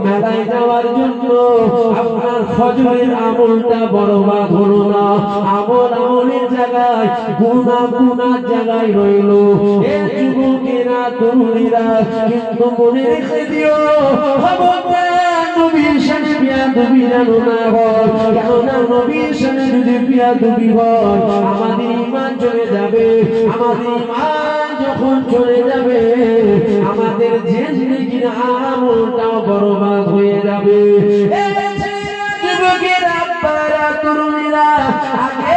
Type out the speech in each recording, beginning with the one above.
মেলায় যাওয়ার জন্য আপনার ফজরের আমলটা বরবাদ হলো না। আমলের জায়গায় গুনার জায়গায় রইল। এ যুবকেরা তরুণীরা কিন্তু মনে রেখে দিও, নবীর সাথে বিয়াদবি যেন না হয়। কেননা নবীর সাথে যদি বিয়াদবি হয় আমাদের ঈমান চলে যাবে। আমাদের ঈমান যখন চলে যাবে আমাদের জিন্দেগির আমলটাও বরবাদ হয়ে যাবে। যুবকেরা, আব্বারা, তরুণীরা, আগে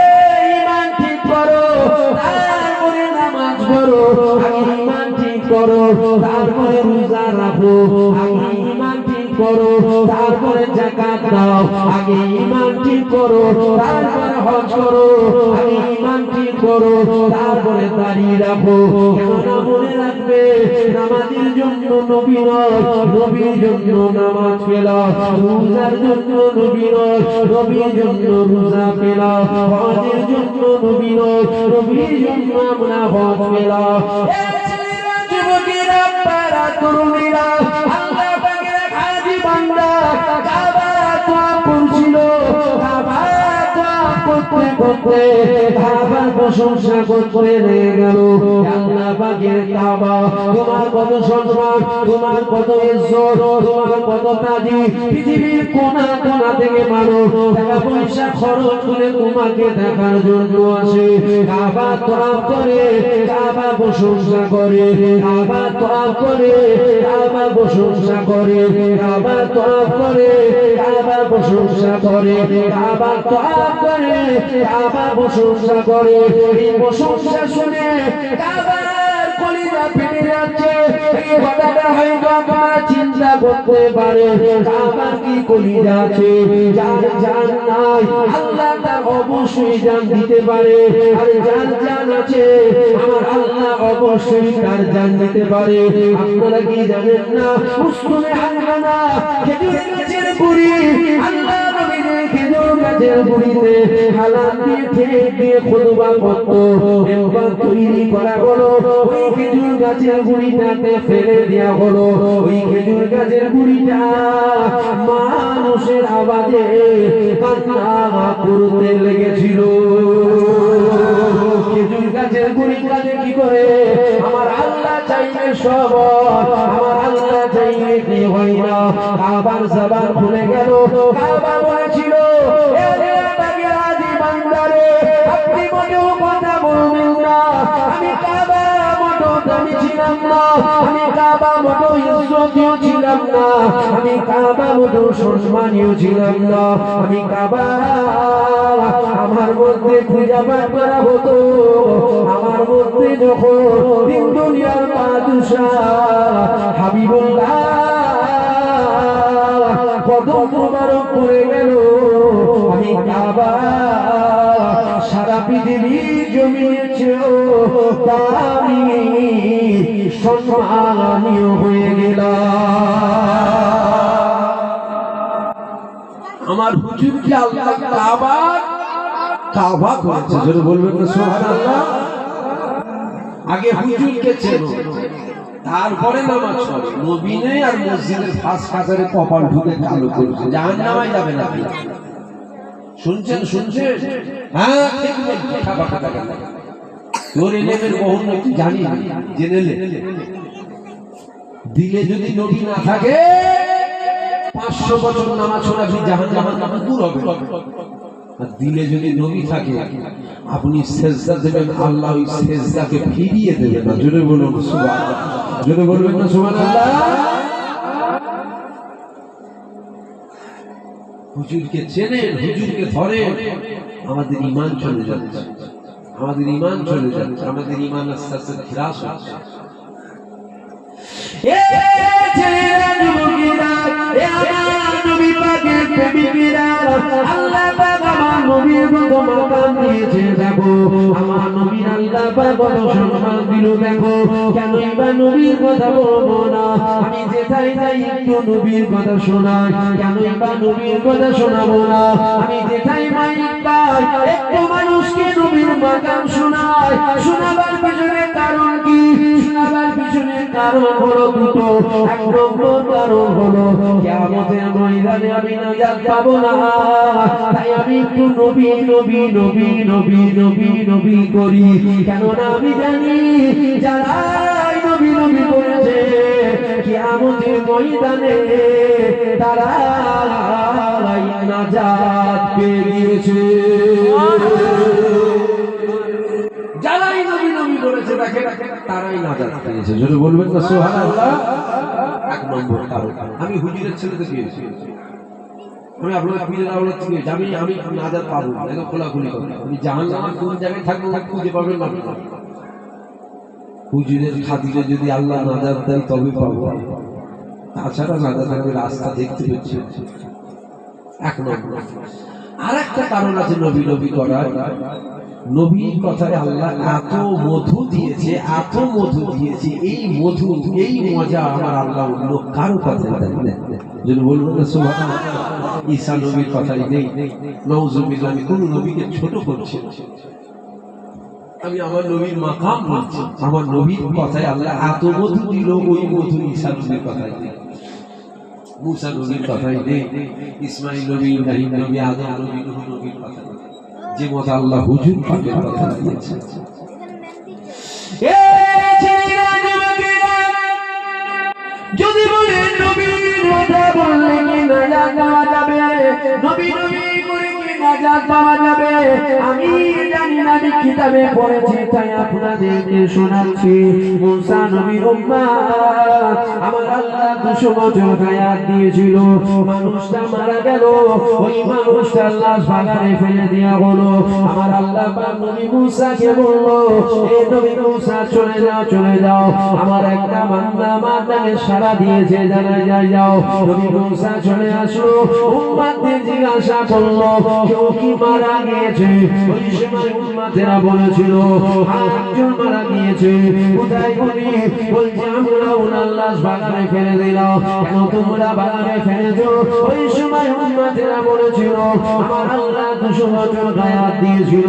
ঈমান ঠিক করো, তারপরে নামাজ পড়ো। আগে ঈমান ঠিক করো, তারপরে রোজা রাখো। আগে ঈমান ঠিক করো, তারপরে যাকাত দাও। আগে ঈমান ঠিক করো, তারপরে হজ করো। আগে ঈমান ঠিক করো, তারপরে দাঁড়িয়ে রাখো। কেননা মনে রাখবে নামাজের জন্য নবী নয়, নবীর জন্য নামাজ পেলা। রোজার জন্য নবী নয়, নবীর জন্য রোজা পেলা। হজের জন্য নবী নয়, নবীর জন্য আমরা হজ পেলা। যুবকেরা, আব্বারা, তরুণীরা, আল্লাহ পাকের হাজী বান্দা কাবা তোয়াফ করছিল। কাবা তোয়াফ করতে করতে কাবার প্রশংসা করতে রয়ে গেল। আল্লাহ পাকের কাবা, তোমার কত সম্মান, তোমার কত ইজ্জত, তোমার কত তাজি। পৃথিবীর কোণা কোণা থেকে মানুষ টাকা পয়সা খরচ করে তোমাকে দেখার জন্য আসে। কাবা তোয়াফ করে, কাবা প্রশংসা করে। কাবা তোয়াফ করে, কাবা প্রশংসা করে। কাবা তোয়াফ করে, কাবা প্রশংসা করে। কাবা তোয়াফ করে, কাবা প্রশংসা করে। এই প্রশংসা শুনে কাবার কলিজা ফেটে যাচ্ছে। এই কথাটা হয়তো আপনারা চিন্তা করতে পারে, কাবার কি কলিজা আছে? যার জান নাই আল্লাহ তার অবশ্যই জান দিতে পারে। আর যার জান আছে আমার আল্লাহ অবশ্যই তার জান দিতে পারে। আপনারা কি জানেন না? উসমানে হানবানা খেজুর গাছের গুড়ি, আল্লাহ নবীর খেজুর গাছের গুড়িতে হালাল দিয়ে ঠেক দিয়ে খুতবা করতো। একবার তৈরি করা হলো, ওই খেজুর গাছের গুড়িটাতে ফেলে দেওয়া হলো। ওই খেজুর গাছের গুড়িটা মানুষের আওয়াজে কান্না করতে লেগেছিল। খেজুর গাছের গুড়িটাতে কি করে? আমার আল্লাহ চাইলে সব, আমার আল্লাহ চাইলে কি হয় না। কাবার জবান খুলে গেল। কাবা বলেছিল, আপনি মোটেও কথা বলবেন না। আমি কাবা মোটেও দামি ছিলাম না। আমি কাবা মোটেও ইজ্জতীয় ছিলাম না। আমি কাবা মোটেও সম্মানীয় ছিলাম না। আমি কাবা আমার মধ্যে পূজা পাঠ করা হতো। আমার মধ্যে যখন তিন দুনিয়ার বাদশাহ হাবিবুল্লাহ কদম মোবারক করে গেল, আমি কাবা সারা পৃথিবী জমিয়েছেও দামি সম্মানীয় হয়ে গেল। আমার হুজুরকে আল্লাহ কাবা করেছে। যদি বলবেন না সুবহানাল্লাহ। আগে হুজুরকে চেনো, তারপরে নামাজ পড়ো। নবী নেই আর মসজিদের ফাঁস কাতারে কপাল ঢুকে চালু করেছে, জাহান্নামে যাবে না। শুনছেন? হ্যাঁ, ঠিক নেই। তোর এলেমের বহুন্নতি জানি না, জেনে নে। দিলে যদি নবী না থাকে 500 বছর নামাজ পড়লে জাহান্নাম দূর হবে। আর দিলে যদি নবী থাকে আপনি সেজদা দেবেন, আল্লাহ ওই সেজদাকে ফিরিয়ে দেবে না। জোরে বলুন সুবহানাল্লাহ। জোরে বলবেন না সুবহানাল্লাহ। হুজুরকে চেনেন, হুজুরকে ধরেন, আমাদের ঈমান চলে যাচ্ছে। আমাদের ঈমান চলে যাচ্ছে। আমাদের ঈমান আস্তে আস্তে খিলাস হচ্ছে। এ ছেলেরা, যুবকেরা, এ আমার নবী পাকের প্রেমিকেরা, আল্লাহ পাক আমার নবীর কত মাকাম দিয়েছে দেখো। আমার নবীর আল্লাহ পাক কত সম্মান দিল দেখো। কেনই বা নবীর কথা বলবো না? আমি যেথায় যাই একটু নবীর কথা শোনাই। কেনই বা নবীর কথা শোনাবো না? আমি যেথায় মাইক পাই একটু মানুষকে নবীর মাকাম শোনাই। শোনাবার পিছনে কারণ কি? শোনাবার পিছনে কারণ হলো দুটো। এক নম্বর কারণ হলো কিয়ামতের ময়দানে আমি নাজাত পাবো না, তাই আমি একটু নবী নবী নবী নবী নবী নবী করি। কেননা আমি জানি যারা নবী নবী করেছে কিয়ামতের ময়দানে তারা নাজাত পেয়ে গিয়েছে। যারাই নবী নবী করেছে তাকে তারাই নাজাত পেয়েছে। যদি বলবেন না সুবহানাল্লাহ। এক নম্বর কারণ আমি হুজুরের ছেলেতে গিয়েছি, আমি আপনার পীরের আওলাদ থেকে আমি নাজাত পাবো না, এটা খোলাখুলি কথা। আমি জাহান্নামে কোন জায়গায় থাকবো খুঁজে পাবেন না। হুজুরের খাতিরে যদি আল্লাহ নাজাত দেয় তবে পাবো, তাছাড়া নাজাত আমি রাস্তা দেখতে পাচ্ছি। এক নম্বর। আর একটা কারণ আছে নবী নবী করার। নবীর কথায় আল্লাহ এত মধু দিয়েছে, এত মধু দিয়েছে, এই মধু এই মজা আমার আল্লাহ অন্য কারো কথায় দেয় না। যদি বলবো না সুবহানাল্লাহ। ঈসা নবীর কথাই নেই, নাউজুবিল্লাহ। আমি কোন নবীকে ছোট করছি, আমি আমার নবীর মাকাম বলছি। আমার নবীর কথায় আল্লাহ এত মধু দিল, ওই মধু ঈসা নবীর কথাই নেই, মুসা নবীর কথাই নেই, ইসমাঈল নবী, ইব্রাহিম নবী, আদম নবী, নূহ নবীর কথা নেই। যে মত আল্লাহ হুজুর পাকের কথা দিয়েছে। যদি বলে নবীর কথা বললে কি নাজাত পাওয়া যাবে, নবী নবী করে কি নাজাত পাওয়া যাবে, আমি জানি না, আমি কিতাবে পড়েছি তাই আপনাদেরকে শোনাচ্ছি। মুসা নবীর উম্মাত আমার আল্লাহ 200 বছর হায়াত দিয়েছিল, মানুষটা মারা গেল, ওই মানুষটা আল্লাহ বাগানে ফেলে দেয়া হলো। আমার আল্লাহ পাক নবী মুসাকে বলল, এ নবী মুসা চলে যাও চলে যাও, আমার একটা বান্দা আমার নামে সাড়া দিয়েছে, জানা যায় যাও। নবী মুসা চলে আসলো, উম্মতদের জিজ্ঞাসা করলো কেউ কি মারা গিয়েছে। ওই সময় উম্মতেরা বলেছিল একজন মারা গিয়েছে। কোথায় উনি? বলছে আমরা ওনার লাশ বাগানে ফেলে দিলাম। কেন তোমরা বাগানে ফেলেছো? ওই সময় উম্মতেরা বলেছিল আমার আল্লাহ 200 বছর হায়াত দিয়েছিল,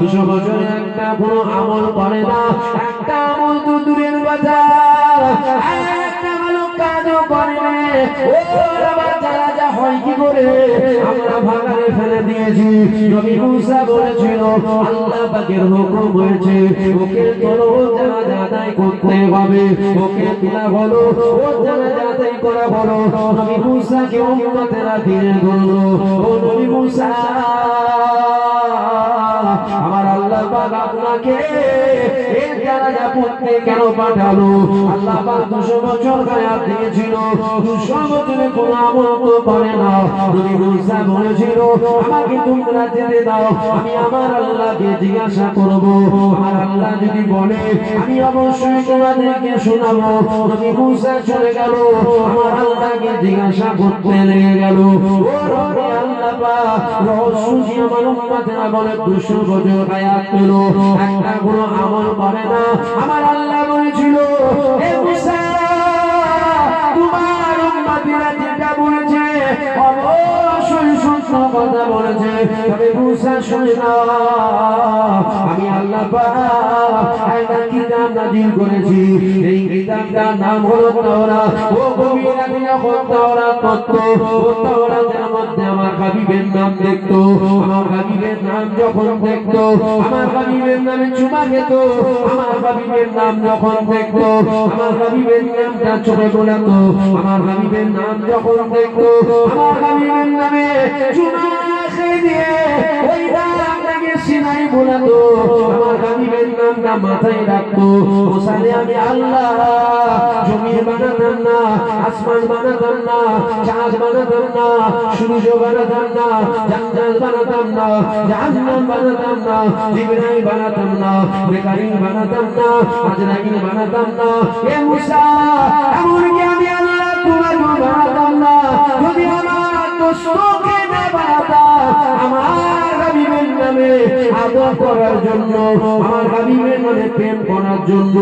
200 বছর একটা কোনো আমল করে না, একটা আমল তো দূরের কথা, একটা ভালো কাজও করে না। ওর আবার যারা যা হয় কি করে আমরা বাগানে ফেলে দিয়েছি। নবী মুসা বলেছিল আল্লাহ পাকের হুকুম হয়েছে ওকে তোলো, জানাজা আদায় করতে হবে, ওকে তোলা হলো, ও জানাজা আদায় করা হলো। নবী মুসাকে উম্মতেরা দিয়ে বলল, ও নবী মুসা আমার আল্লাহ পাক আপনাকে এই জানাজা পড়তে কেন পাঠালো? আল্লাহ পাক 200 বছর হায়াত দিয়েছিল, 200 বছরে কোনো আমল তো করে না। নবী মুসা বলেছিল আমাকে তোমরা যেতে দাও, আমি আমার আল্লাহকে জিজ্ঞাসা করব, আমার আল্লাহ যদি বলে আমি অবশ্যই তোমাদেরকে শোনাবো। নবী মুসা চলে গেল, আমার আল্লাহকে জিজ্ঞাসা করতে লেগে গেল। ও রব্বি আল্লাহ পাক রহস্য কি আমার উম্মতেরা বলে 200 বছর হায়াত পেল, একটা কোনো আমল করে না। আমার আল্লাহ বলেছিল হে মুসা তোমার উম্মতেরা যেটা বলেছে অবশ্যই সত্য কথা বলেছে, তবে মুসা শুনে না, আমি আল্লাহ পাক একটা কিতাব নাযিল করেছি, এই কিতাবটার নাম হলো তাওরাত। ও কবিরা যখন তাওরাত পড়তো, ও তাওরাতের মধ্যে আমার হাবিবের নাম দেখতো, আমার হাবিবের নাম যখন দেখতো, আমার হাবিবের নামে চুমা খেত, আমার হাবিবের নাম যখন দেখতো, আমার হাবিবের নামটা চোখে বোলাতো, আমার হাবিবের নাম যখন দেখতো, আমার হাবিবের নামে চুমা খেয়ে দিয়ে ওই নামটাকে সিনাই বোলাতো, আমার হাবিবের নামটা মাথায় রাখতো। ওসালে আমি আল্লাহ জমিন বানাতাম না, আসমান বানাতাম না, চাঁদ বানাতাম না, সূর্য বানাতাম না, জান্নাত বানাতাম না, জাহান্নাম বানাতাম না, জিবরাইল বানাতাম না, মিকাইল বানাতাম না, আজরাইল বানাতাম না। এ মুসা এমনকি আমি আল্লাহ তোমাকে বানাতাম না, যদি আমার দোস্তকে না বানাতাম, আমার হাবিবের নামে আদর করার জন্য, আমার হাবিবের নামে প্রেম করার জন্য,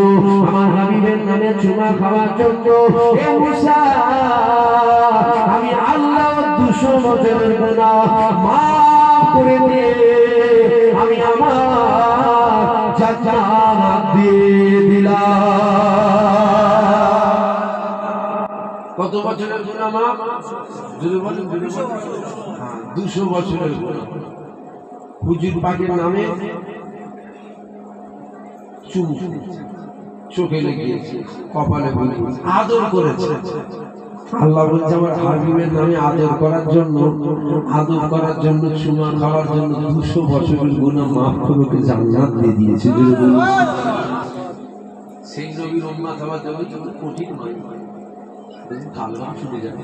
আমার হাবিবের নামে চুমা খাওয়ার জন্য, এ মুসা আমি আল্লাহ 200 বছরের গুনাহ মাফ করে দিয়ে আমি আমার জান্নাত দিয়ে দিলাম। কত বছরের গুনাহ মাফ? যদি বলেন 200 বছরের গুনাহ। হুজুর পাকের নামে চুমু চোখে লেগেছে, কপালে বলেছে, আদর করেছে। আল্লাহ বলছে আমার হাবিবের নামে আদর করার জন্য চুমা খাওয়ার জন্য 200 বছরের গুনাহ মাফ করে ওকে জান্নাত দিয়ে দিয়েছে। সেই নবীর উম্মত হওয়া যাবে কঠিন নয়, কালবাম ছুটে যাবে।